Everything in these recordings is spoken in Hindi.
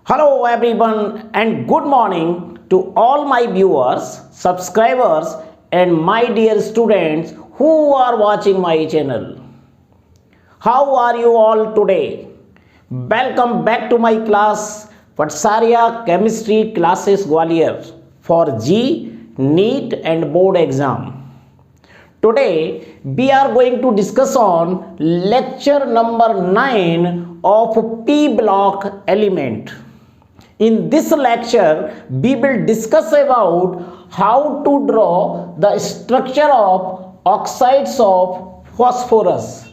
Hello everyone and good morning to all my viewers, subscribers and my dear students who are watching my channel. How are you all today? Welcome back to my class Pathsarya Chemistry Classes Gwalior for G, NEET and Board exam. Today we are going to discuss on lecture number 9 of P block element. In this lecture we will discuss about how to draw the structure of oxides of phosphorus,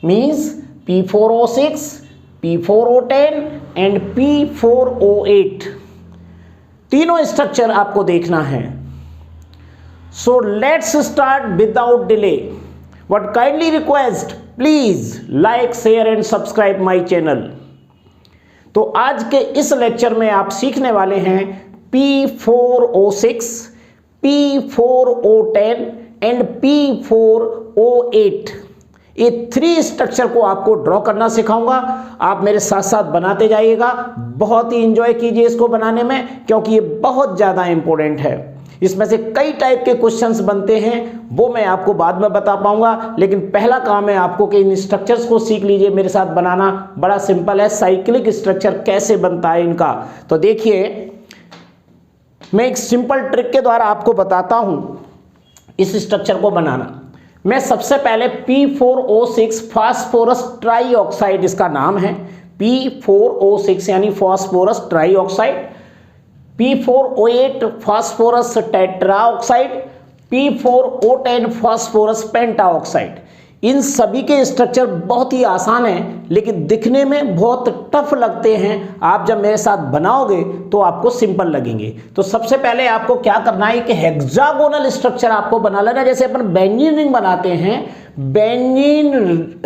means P4O6, P4O10 and P4O8. तीनों स्ट्रक्चर आपको देखना है. So let's start without delay. What kindly request, please like, share and subscribe my channel. तो आज के इस लेक्चर में आप सीखने वाले हैं P4O6, P4O10 एंड P4O8. ये 3 स्ट्रक्चर को आपको ड्रॉ करना सिखाऊंगा. आप मेरे साथ साथ बनाते जाइएगा. बहुत ही एंजॉय कीजिए इसको बनाने में, क्योंकि ये बहुत ज़्यादा इंपॉर्टेंट है. इसमें से कई टाइप के क्वेश्चंस बनते हैं, वो मैं आपको बाद में बता पाऊंगा. लेकिन पहला काम है आपको कि इन स्ट्रक्चर्स को सीख लीजिए. मेरे साथ बनाना बड़ा सिंपल है. साइक्लिक स्ट्रक्चर कैसे बनता है इनका, तो देखिए मैं एक सिंपल ट्रिक के द्वारा आपको बताता हूं इस स्ट्रक्चर को बनाना. मैं सबसे पहले P4O6 फास्फोरस ट्राईऑक्साइड, इसका नाम है P4O6 यानी phosphorus trioxide, P4O8 phosphorus tetraoxide, P4O10 phosphorus pentaoxide. इन सभी के स्ट्रक्चर बहुत ही आसान हैं, लेकिन दिखने में बहुत टफ लगते हैं. आप जब मेरे साथ बनाओगे तो आपको सिंपल लगेंगे. तो सबसे पहले आपको क्या करना है कि हेक्सागोनल स्ट्रक्चर आपको बना लेना. जैसे अपन बेंजीन रिंग बनाते हैं, बेंजीन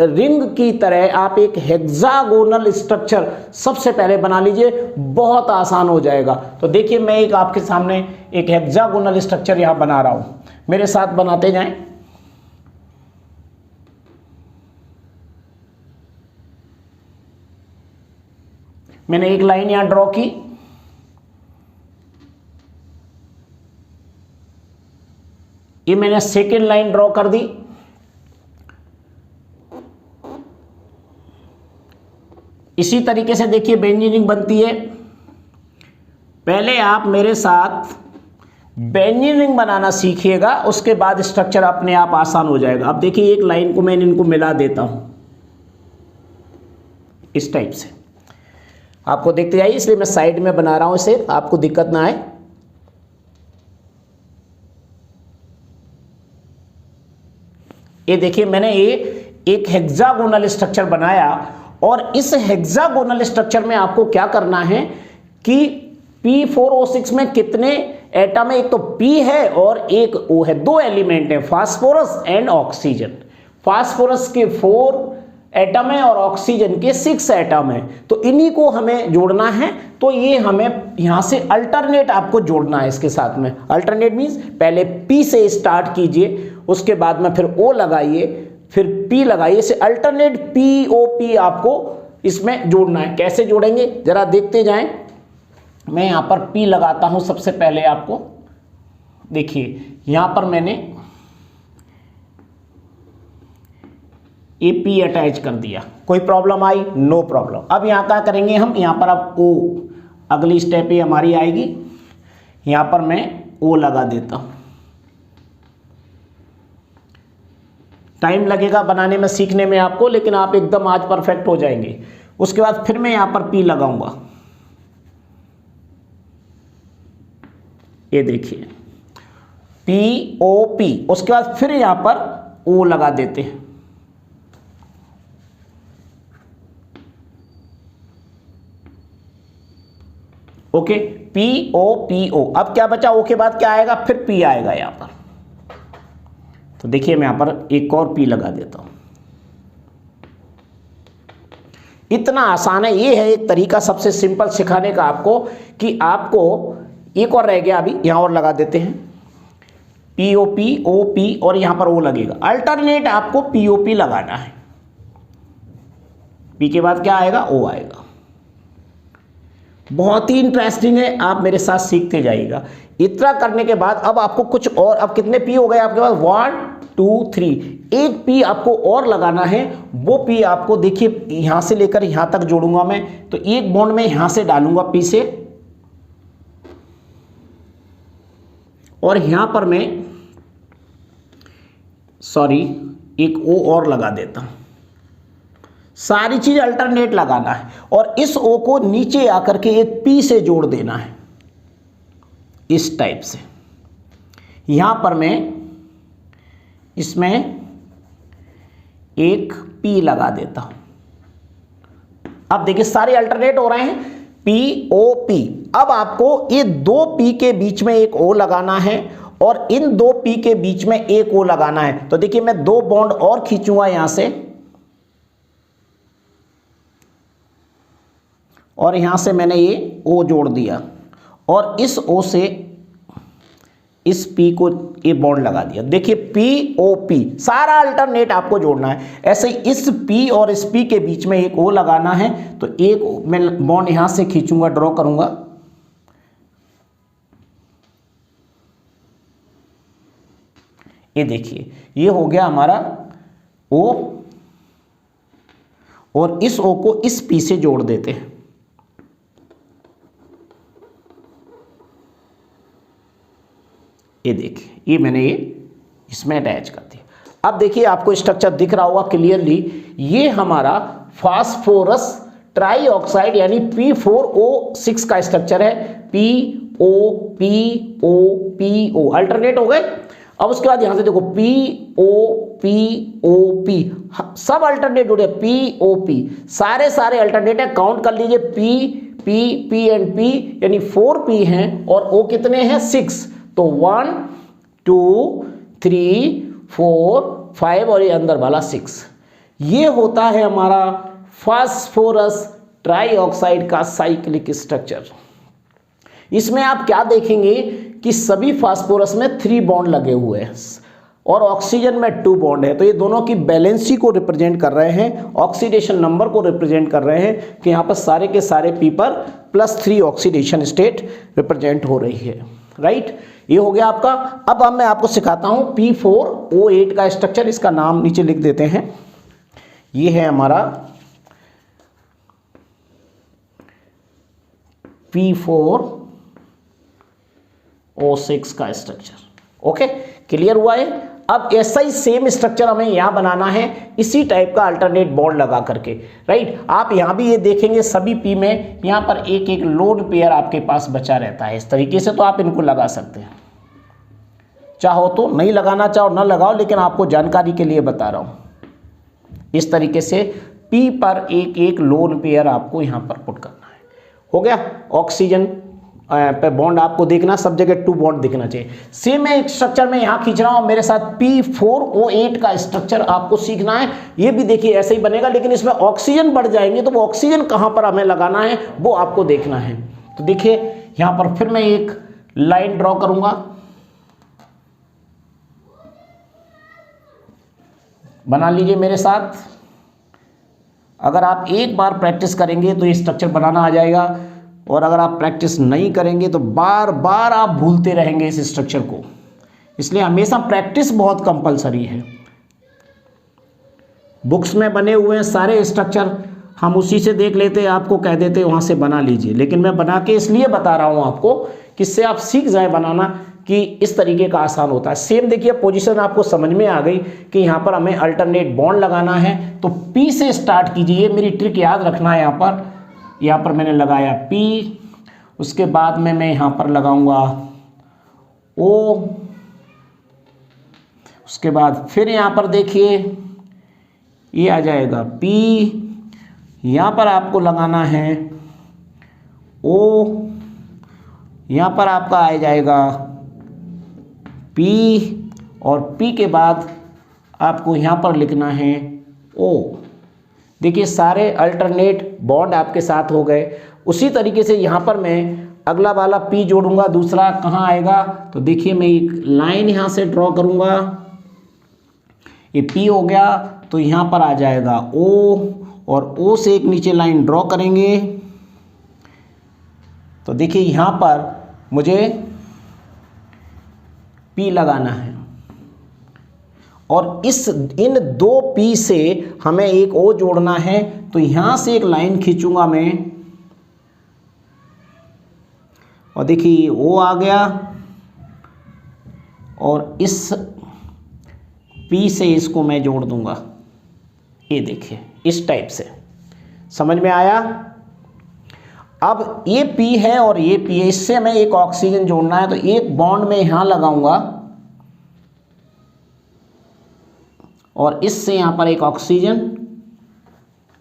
रिंग की तरह आप एक हेक्सागोनल स्ट्रक्चर सबसे पहले बना लीजिए. बहुत आसान हो जाएगा. तो देखिए मैं एक आपके सामने एक हेक्सागोनल स्ट्रक्चर यहां बना रहा हूं. मेरे साथ बनाते जाएं. मैंने एक लाइन यहां ड्रॉ की. ये मैंने सेकेंड लाइन ड्रॉ कर दी. इसी तरीके से देखिए बेंजीन रिंग बनती है. पहले आप मेरे साथ बेंजीन रिंग बनाना सीखिएगा, उसके बाद स्ट्रक्चर अपने आप आसान हो जाएगा. अब देखिए एक लाइन को मैं इनको मिला देता हूं इस टाइप से. आपको देखते जाइए, इसलिए मैं साइड में बना रहा हूं इसे, आपको दिक्कत ना आए. ये देखिए मैंने ये एक हेक्सागोनल स्ट्रक्चर बनाया. और इस हेक्सागोनल स्ट्रक्चर में आपको क्या करना है कि P4O6 में कितने एटम है, एक तो P है और एक O है. 2 एलिमेंट है, फास्फोरस एंड ऑक्सीजन. फास्फोरस के 4 एटम है और ऑक्सीजन के 6 एटम है. तो इन्हीं को हमें जोड़ना है. तो ये हमें यहां से अल्टरनेट आपको जोड़ना है इसके साथ में. अल्टरनेट मींस पहले P से स्टार्ट कीजिए, उसके बाद में फिर O लगाइए, फिर P लगाइए. इसे अल्टरनेट POP आपको इसमें जोड़ना है. कैसे जोड़ेंगे जरा देखते जाएं. मैं यहां पर P लगाता हूं. सबसे पहले आपको देखिए यहां पर मैंने P अटैच कर दिया. कोई प्रॉब्लम आई? No problem. अब यहां क्या करेंगे हम, यहां पर अब O, अगली स्टेप ये हमारी आएगी. यहां पर मैं O लगा देता हूं. टाइम लगेगा बनाने में, सीखने में आपको, लेकिन आप एकदम आज परफेक्ट हो जाएंगे. उसके बाद फिर मैं यहां पर P लगाऊंगा. ये देखिए POP. उसके बाद फिर यहां पर O लगा देते हैं. Okay, POPO. अब क्या बचा? O के बाद क्या आएगा? फिर P आएगा यहां पर. तो देखिए मैं यहां पर एक और P लगा देता हूं. इतना आसान है. ये है एक तरीका सबसे सिंपल सिखाने का आपको, कि आपको एक और रह गया. अभी यहां और लगा देते हैं POP, OP और यहां पर O लगेगा. अल्टरनेट आपको POP लगाना है. P के बाद क्या आएगा? O आएगा. बहुत ही इंटरेस्टिंग है, आप मेरे साथ सीखते जाइएगा। इतना करने के बाद अब आपको कुछ और, अब कितने पी हो गए आपके पास, 1 2 3, एक पी आपको और लगाना है। वो पी आपको देखिए यहां से लेकर यहां तक जोड़ूंगा मैं, तो एक बॉन्ड में यहां से डालूंगा पी से, और यहां पर मैं एक ओ और लगा देता हूं। सारी चीज अल्टरनेट लगाना है और इस ओ को नीचे आकर के एक पी से जोड़ देना है, इस टाइप से। यहां पर मैं इसमें एक पी लगा देता हूं। अब देखिए सारे अल्टरनेट हो रहे हैं, पी ओ पी। अब आपको ये दो पी के बीच में एक ओ लगाना है और इन दो पी के बीच में एक ओ लगाना है। तो देखिए मैं दो बॉन्ड और खींचूंगा यहां से, और यहां से मैंने ये ओ जोड़ दिया और इस ओ से इस पी को ये बॉन्ड लगा दिया। देखिए पी ओ पी, सारा अल्टरनेट आपको जोड़ना है। ऐसे ही इस पी और इस पी के बीच में एक ओ लगाना है, तो एक मैं बॉन्ड यहां से खींचूंगा, ड्रॉ करूंगा, ये देखिए ये हो गया हमारा ओ, और इस ओ को इस पी से जोड़ देते हैं। ये देखिए ये मैंने ये इसमें अटैच कर दिया। अब देखिए आपको स्ट्रक्चर दिख रहा होगा क्लियरली, ये हमारा फास्फोरस ट्राईऑक्साइड यानी P4O6 का स्ट्रक्चर है। PO अल्टरनेट हो गए। अब उसके बाद यहां से देखो PO सब अल्टरनेट जुड़े, POP सारे अल्टरनेट है। काउंट कर लीजिए, P एंड P यानी 4P हैं और O कितने हैं, 6। तो 1 2 3 4 5 और ये अंदर वाला 6। ये होता है हमारा फास्फोरस ट्राईऑक्साइड का साइक्लिक स्ट्रक्चर। इसमें आप क्या देखेंगे कि सभी फास्फोरस में 3 बॉन्ड लगे हुए हैं और ऑक्सीजन में 2 बॉन्ड है। तो ये दोनों की बैलेंसी को रिप्रेजेंट कर रहे हैं, ऑक्सीडेशन नंबर को रिप्रेजेंट कर रहे हैं कि यहाँ पर सारे के सारे पी पर +3 ऑक्सीडेशन स्टेट रिप्रेजेंट हो रही है, राइट। ये हो गया आपका। अब मैं आपको सिखाता हूं P4O8 का स्ट्रक्चर, इसका नाम नीचे लिख देते हैं। ये है हमारा P4O6 का स्ट्रक्चर। ओके, क्लियर हुआ है। अब ऐसा ही सेम स्ट्रक्चर हमें यहां बनाना है, इसी टाइप का अल्टरनेट बॉन्ड लगा करके, राइट। आप यहां भी ये देखेंगे सभी पी में यहां पर एक एक लोन पेयर आपके पास बचा रहता है। इस तरीके से तो आप इनको लगा सकते हैं, चाहो तो नहीं लगाना, चाहो ना लगाओ, लेकिन आपको जानकारी के लिए बता रहा हूं। इस तरीके से पी पर एक एक लोन पेयर आपको यहां पर पुट करना है। हो गया। ऑक्सीजन पे बॉन्ड आपको देखना, सब जगह 2 बॉन्ड दिखना चाहिए। सेम एक स्ट्रक्चर में यहां खींच रहा हूं, मेरे साथ P4O8 का स्ट्रक्चर आपको सीखना है। ये भी देखिए ऐसे ही बनेगा, लेकिन इसमें ऑक्सीजन बढ़ जाएंगे, तो वो ऑक्सीजन कहां पर हमें लगाना है वो आपको देखना है। तो देखिए यहां पर फिर मैं एक लाइन ड्रॉ करूंगा, बना लीजिए मेरे साथ। अगर आप एक बार प्रैक्टिस करेंगे तो ये स्ट्रक्चर बनाना आ जाएगा, और अगर आप प्रैक्टिस नहीं करेंगे तो बार बार आप भूलते रहेंगे इस स्ट्रक्चर को। इसलिए हमेशा प्रैक्टिस बहुत कंपलसरी है। बुक्स में बने हुए हैं सारे स्ट्रक्चर, हम उसी से देख लेते, आपको कह देते वहाँ से बना लीजिए, लेकिन मैं बना के इसलिए बता रहा हूँ आपको कि इससे आप सीख जाए बनाना कि इस तरीके का आसान होता है। सेम देखिए पोजीशन आपको समझ में आ गई कि यहाँ पर हमें अल्टरनेट बॉन्ड लगाना है, तो पी से स्टार्ट कीजिए। ये मेरी ट्रिक याद रखना है। यहाँ पर मैंने लगाया पी, उसके बाद में मैं यहाँ पर लगाऊंगा ओ, उसके बाद फिर यहाँ पर देखिए ये आ जाएगा पी, यहाँ पर आपको लगाना है ओ, यहाँ पर आपका आ जाएगा पी, और पी के बाद आपको यहाँ पर लिखना है ओ। देखिए सारे अल्टरनेट बॉन्ड आपके साथ हो गए। उसी तरीके से यहाँ पर मैं अगला वाला पी जोड़ूंगा, दूसरा कहाँ आएगा, तो देखिए मैं एक लाइन यहाँ से ड्रॉ करूँगा, ये पी हो गया, तो यहाँ पर आ जाएगा ओ, और ओ से एक नीचे लाइन ड्रॉ करेंगे, तो देखिए यहाँ पर मुझे P लगाना है और इन 2 P से हमें एक O जोड़ना है। तो यहाँ से एक लाइन खींचूंगा मैं और देखिए O आ गया और इस P से इसको मैं जोड़ दूंगा। ये देखिए इस टाइप से, समझ में आया। अब ये P है और ये P है, इससे हमें एक ऑक्सीजन जोड़ना है। तो एक बॉन्ड में यहां लगाऊंगा और इससे यहां पर एक ऑक्सीजन,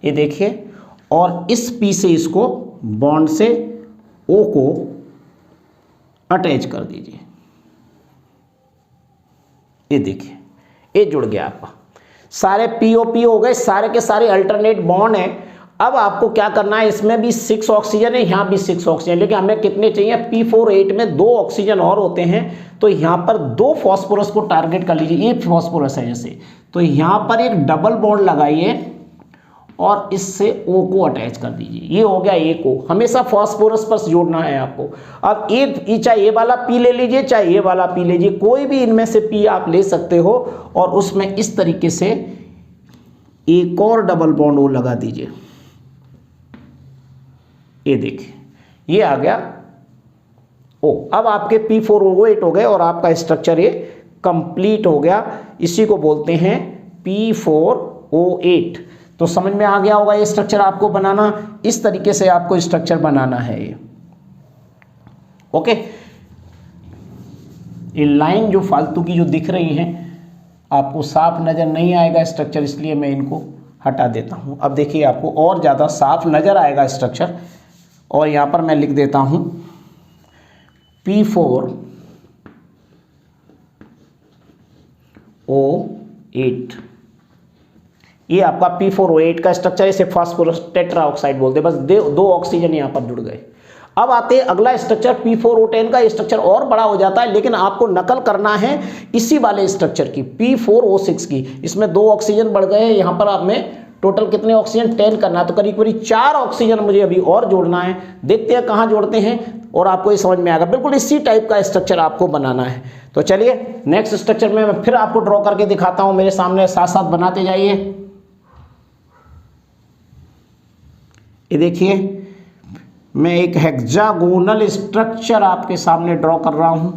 ये देखिए, और इस P से इसको बॉन्ड से O को अटैच कर दीजिए। ये देखिए ये जुड़ गया आपका। सारे POP हो गए, सारे के सारे अल्टरनेट बॉन्ड हैं। अब आपको क्या करना है, इसमें भी 6 ऑक्सीजन है, यहाँ भी 6 ऑक्सीजन, लेकिन हमें कितने चाहिए, P48 में 2 ऑक्सीजन और होते हैं। तो यहाँ पर 2 फॉस्फोरस को टारगेट कर लीजिए। ये फॉस्फोरस है जैसे, तो यहाँ पर एक डबल बॉन्ड लगाइए और इससे O को अटैच कर दीजिए। ये हो गया एक O। हमेशा फॉस्फोरस पर जोड़ना है आपको। अब एक, चाहे ये वाला P ले लीजिए, चाहे ये वाला P लीजिए, कोई भी इनमें से P आप ले सकते हो और उसमें इस तरीके से एक और डबल बॉन्ड O लगा दीजिए। ये देखिए ये आ गया O। अब आपके P4O8 हो गए और आपका स्ट्रक्चर ये कंप्लीट हो गया। इसी को बोलते हैं P4O8। तो समझ में आ गया होगा ये स्ट्रक्चर आपको बनाना। इस तरीके से आपको स्ट्रक्चर बनाना है ये। ओके, ये लाइन जो फालतू की जो दिख रही है आपको साफ नजर नहीं आएगा स्ट्रक्चर, इसलिए मैं इनको हटा देता हूं। अब देखिए आपको और ज़्यादा साफ नजर आएगा स्ट्रक्चर। और यहाँ पर मैं लिख देता हूं P4O8। ये आपका P4O8 का स्ट्रक्चर, इसे फास्फोरस टेट्रा ऑक्साइड बोलते हैं। बस 2 ऑक्सीजन यहाँ पर जुड़ गए। अब आते हैं अगला स्ट्रक्चर P4O10 का। स्ट्रक्चर और बड़ा हो जाता है, लेकिन आपको नकल करना है इसी वाले स्ट्रक्चर की, P4O6 की। इसमें 2 ऑक्सीजन बढ़ गए हैं। यहाँ पर आप में टोटल कितने ऑक्सीजन, 10 करना है। तो करीब करीब 4 ऑक्सीजन मुझे अभी और जोड़ना है। देखते हैं कहाँ जोड़ते हैं और आपको ये समझ में आएगा। बिल्कुल इसी टाइप का स्ट्रक्चर आपको बनाना है। तो चलिए नेक्स्ट स्ट्रक्चर में मैं फिर आपको ड्रॉ करके दिखाता हूँ। मेरे सामने साथ साथ बनाते जाइए। ये देखिए मैं एक हेक्सागोनल स्ट्रक्चर आपके सामने ड्रॉ कर रहा हूं।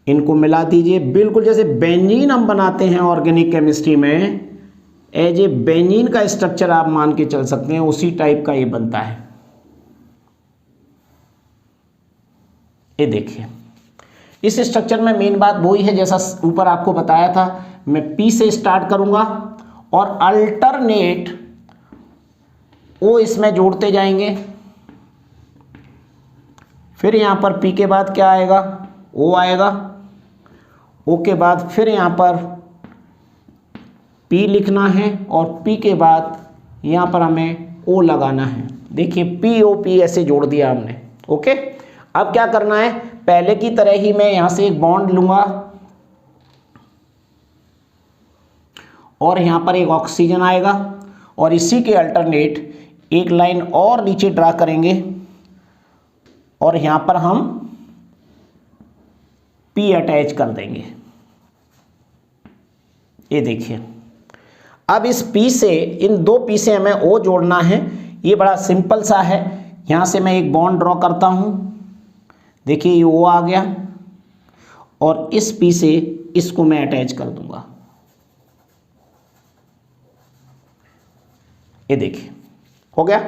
इनको मिला दीजिए, बिल्कुल जैसे बेंजीन हम बनाते हैं ऑर्गेनिक केमिस्ट्री में, एज ए बेंजीन का स्ट्रक्चर आप मान के चल सकते हैं, उसी टाइप का ये बनता है। ये देखिए इस स्ट्रक्चर में मेन बात वही है जैसा ऊपर आपको बताया था। मैं P से स्टार्ट करूंगा और अल्टरनेट O इसमें जोड़ते जाएंगे। फिर यहां पर P के बाद क्या आएगा, O आएगा। O के बाद फिर यहां पर P लिखना है और P के बाद यहां पर हमें O लगाना है। देखिए POP ऐसे जोड़ दिया हमने। ओके, अब क्या करना है, पहले की तरह ही मैं यहां से एक बॉन्ड लूंगा और यहां पर एक ऑक्सीजन आएगा और इसी के अल्टरनेट एक लाइन और नीचे ड्रा करेंगे और यहां पर हम P अटैच कर देंगे। ये देखिए अब इस P से, इन 2 P से हमें O जोड़ना है। ये बड़ा सिंपल सा है। यहां से मैं एक बॉन्ड ड्रॉ करता हूं। देखिए ये O आ गया और इस P से इसको मैं अटैच कर दूंगा। ये देखिए हो गया।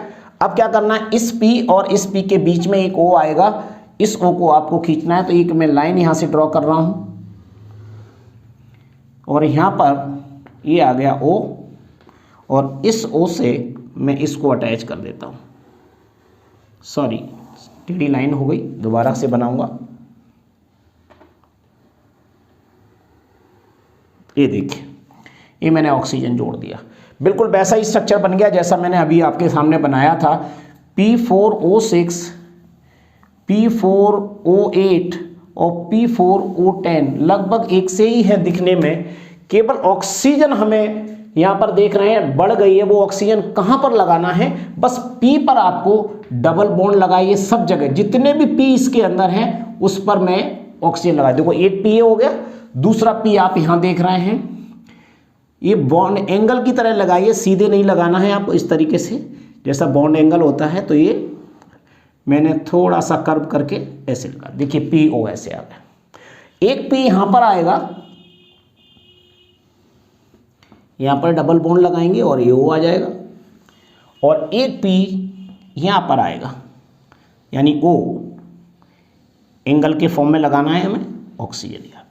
अब क्या करना है, इस P और इस P के बीच में एक O आएगा, इस O को आपको खींचना है। तो एक मैं लाइन यहां से ड्रॉ कर रहा हूं और यहां पर ये आ गया O और इस O से मैं इसको अटैच कर देता हूं। सॉरी टेढ़ी लाइन हो गई, दोबारा से बनाऊंगा। ये देखिए ये मैंने ऑक्सीजन जोड़ दिया। बिल्कुल वैसा ही स्ट्रक्चर बन गया जैसा मैंने अभी आपके सामने बनाया था। P4O6, P4O8 और P4O10 लगभग एक से ही है दिखने में, केवल ऑक्सीजन हमें यहाँ पर देख रहे हैं बढ़ गई है, वो ऑक्सीजन कहाँ पर लगाना है, बस P पर आपको डबल बॉन्ड लगाइए सब जगह, जितने भी P इसके अंदर हैं उस पर मैं ऑक्सीजन लगा। देखो एक P हो गया, दूसरा P आप यहाँ देख रहे हैं, ये बॉन्ड एंगल की तरह लगाइए, सीधे नहीं लगाना है आपको, इस तरीके से जैसा बॉन्ड एंगल होता है, तो ये मैंने थोड़ा सा कर्व करके ऐसे लगा। देखिए PO ऐसे आ गया। एक P यहाँ पर आएगा, यहाँ पर डबल बॉन्ड लगाएंगे और ये O आ जाएगा, और एक P यहाँ पर आएगा, यानी O एंगल के फॉर्म में लगाना है हमें ऑक्सीजन। यार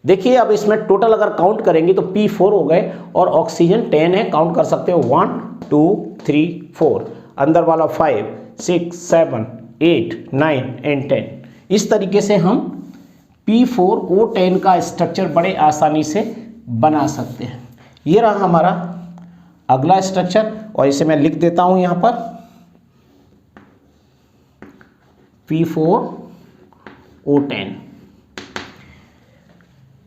देखिए अब इसमें टोटल अगर काउंट करेंगे तो P4 हो गए और ऑक्सीजन 10 है, काउंट कर सकते हो 1 2 3 4, अंदर वाला 5 6 7 8 9 एंड 10। इस तरीके से हम P4O10 का स्ट्रक्चर बड़े आसानी से बना सकते हैं। ये रहा हमारा अगला स्ट्रक्चर, और इसे मैं लिख देता हूं यहां पर P4O10।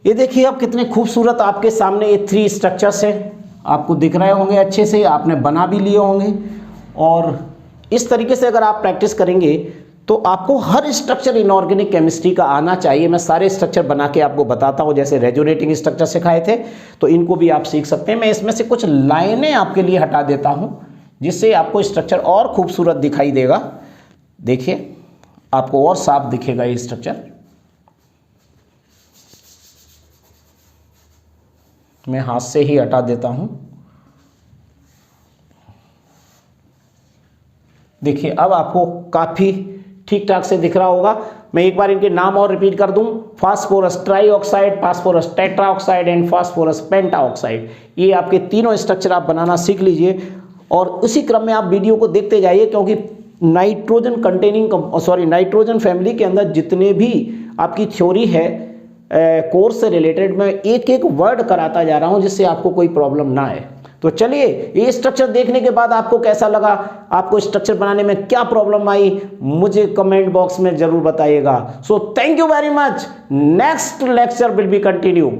ये देखिए अब कितने खूबसूरत आपके सामने ये 3 स्ट्रक्चर्स हैं, आपको दिख रहे होंगे अच्छे से, आपने बना भी लिए होंगे। और इस तरीके से अगर आप प्रैक्टिस करेंगे तो आपको हर स्ट्रक्चर इनऑर्गेनिक केमिस्ट्री का आना चाहिए। मैं सारे स्ट्रक्चर बना के आपको बताता हूँ, जैसे रेजोनेटिंग स्ट्रक्चर सिखाए थे तो इनको भी आप सीख सकते हैं। मैं इसमें से कुछ लाइनें आपके लिए हटा देता हूँ जिससे आपको स्ट्रक्चर और खूबसूरत दिखाई देगा। देखिए आपको और साफ दिखेगा ये स्ट्रक्चर। मैं हाथ से ही हटा देता हूं। देखिए अब आपको काफी ठीक ठाक से दिख रहा होगा। मैं एक बार इनके नाम और रिपीट कर दूं, phosphorus trioxide, phosphorus tetroxide and phosphorus pentoxide. ये आपके तीनों स्ट्रक्चर आप बनाना सीख लीजिए और उसी क्रम में आप वीडियो को देखते जाइए, क्योंकि नाइट्रोजन नाइट्रोजन फैमिली के अंदर जितने भी आपकी थ्योरी है कोर्स से रिलेटेड, मैं एक एक वर्ड कराता जा रहा हूं जिससे आपको कोई प्रॉब्लम ना आए। तो चलिए ये स्ट्रक्चर देखने के बाद आपको कैसा लगा, आपको स्ट्रक्चर बनाने में क्या प्रॉब्लम आई, मुझे कमेंट बॉक्स में जरूर बताइएगा। So thank you very much. Next lecture will be continue.